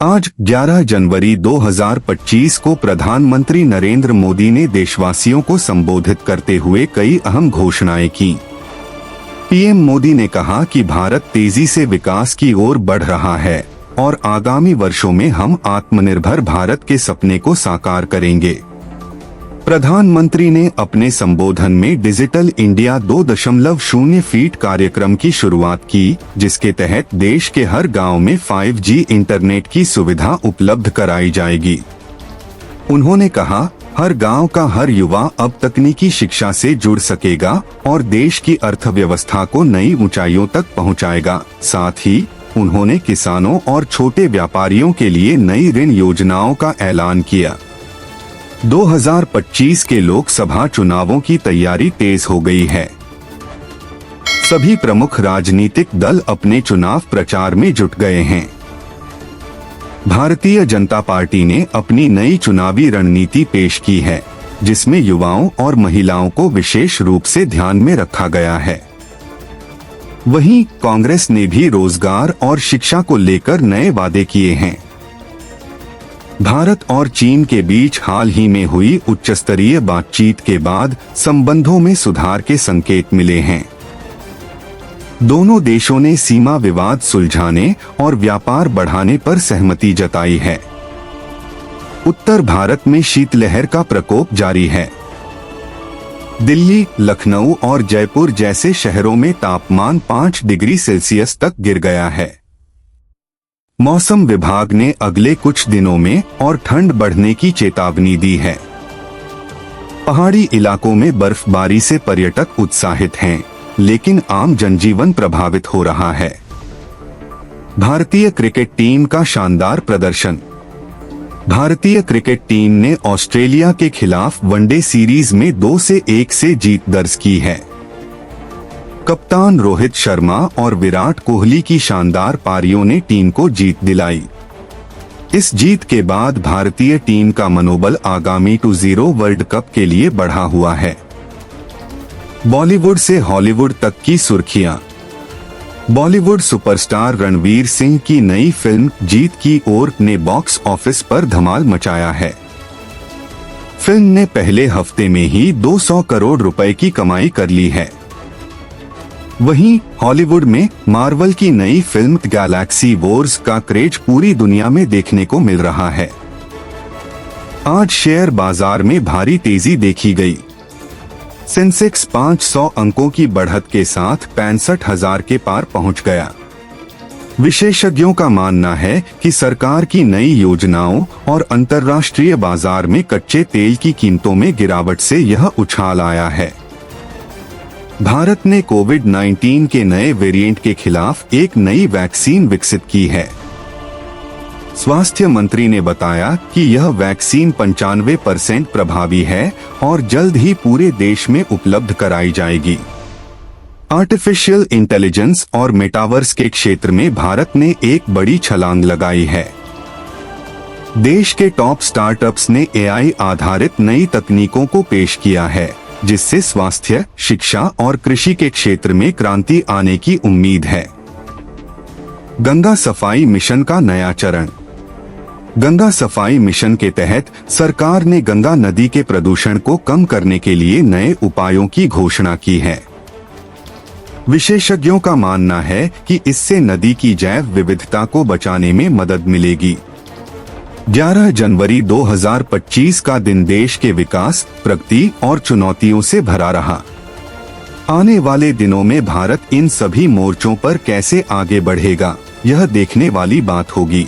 आज 11 जनवरी 2025 को प्रधानमंत्री नरेंद्र मोदी ने देशवासियों को संबोधित करते हुए कई अहम घोषणाएं की। पीएम मोदी ने कहा कि भारत तेजी से विकास की ओर बढ़ रहा है और आगामी वर्षों में हम आत्मनिर्भर भारत के सपने को साकार करेंगे। प्रधानमंत्री ने अपने संबोधन में डिजिटल इंडिया 2.0 फीट कार्यक्रम की शुरुआत की, जिसके तहत देश के हर गांव में 5G इंटरनेट की सुविधा उपलब्ध कराई जाएगी। उन्होंने कहा, हर गांव का हर युवा अब तकनीकी शिक्षा से जुड़ सकेगा और देश की अर्थव्यवस्था को नई ऊंचाइयों तक पहुंचाएगा। साथ ही उन्होंने किसानों और छोटे व्यापारियों के लिए नई ऋण योजनाओं का ऐलान किया। 2025 के लोकसभा चुनावों की तैयारी तेज हो गई है। सभी प्रमुख राजनीतिक दल अपने चुनाव प्रचार में जुट गए हैं। भारतीय जनता पार्टी ने अपनी नई चुनावी रणनीति पेश की है, जिसमें युवाओं और महिलाओं को विशेष रूप से ध्यान में रखा गया है। वहीं कांग्रेस ने भी रोजगार और शिक्षा को लेकर नए वादे किए हैं। भारत और चीन के बीच हाल ही में हुई उच्चस्तरीय बातचीत के बाद संबंधों में सुधार के संकेत मिले हैं। दोनों देशों ने सीमा विवाद सुलझाने और व्यापार बढ़ाने पर सहमति जताई है। उत्तर भारत में शीतलहर का प्रकोप जारी है। दिल्ली, लखनऊ और जयपुर जैसे शहरों में तापमान 5 डिग्री सेल्सियस तक गिर गया है। मौसम विभाग ने अगले कुछ दिनों में और ठंड बढ़ने की चेतावनी दी है। पहाड़ी इलाकों में बर्फबारी से पर्यटक उत्साहित हैं, लेकिन आम जनजीवन प्रभावित हो रहा है। भारतीय क्रिकेट टीम का शानदार प्रदर्शन। भारतीय क्रिकेट टीम ने ऑस्ट्रेलिया के खिलाफ वनडे सीरीज में 2-1 से जीत दर्ज की है। कप्तान रोहित शर्मा और विराट कोहली की शानदार पारियों ने टीम को जीत दिलाई। इस जीत के बाद भारतीय टीम का मनोबल आगामी 20 वर्ल्ड कप के लिए बढ़ा हुआ है। बॉलीवुड से हॉलीवुड तक की सुर्खियां। बॉलीवुड सुपरस्टार रणवीर सिंह की नई फिल्म जीत की ओर ने बॉक्स ऑफिस पर धमाल मचाया है। फिल्म ने पहले हफ्ते में ही 200 करोड़ रुपए की कमाई कर ली है। वहीं हॉलीवुड में मार्वल की नई फिल्म गैलेक्सी वॉर्स का क्रेज पूरी दुनिया में देखने को मिल रहा है। आज शेयर बाजार में भारी तेजी देखी गई। सेंसेक्स 500 अंकों की बढ़त के साथ 65,000 के पार पहुंच गया। विशेषज्ञों का मानना है कि सरकार की नई योजनाओं और अंतर्राष्ट्रीय बाजार में कच्चे तेल की कीमतों में गिरावट से यह उछाल आया है। भारत ने कोविड-19 के नए वेरिएंट के खिलाफ एक नई वैक्सीन विकसित की है। स्वास्थ्य मंत्री ने बताया कि यह वैक्सीन 95% प्रभावी है और जल्द ही पूरे देश में उपलब्ध कराई जाएगी। आर्टिफिशियल इंटेलिजेंस और मेटावर्स के क्षेत्र में भारत ने एक बड़ी छलांग लगाई है। देश के टॉप स्टार्टअप्स ने AI आधारित नई तकनीकों को पेश किया है, जिससे स्वास्थ्य, शिक्षा और कृषि के क्षेत्र में क्रांति आने की उम्मीद है। गंगा सफाई मिशन का नया चरण। गंगा सफाई मिशन के तहत सरकार ने गंगा नदी के प्रदूषण को कम करने के लिए नए उपायों की घोषणा की है। विशेषज्ञों का मानना है कि इससे नदी की जैव विविधता को बचाने में मदद मिलेगी। 11 जनवरी 2025 का दिन देश के विकास, प्रगति और चुनौतियों से भरा रहा। आने वाले दिनों में भारत इन सभी मोर्चों पर कैसे आगे बढ़ेगा, यह देखने वाली बात होगी।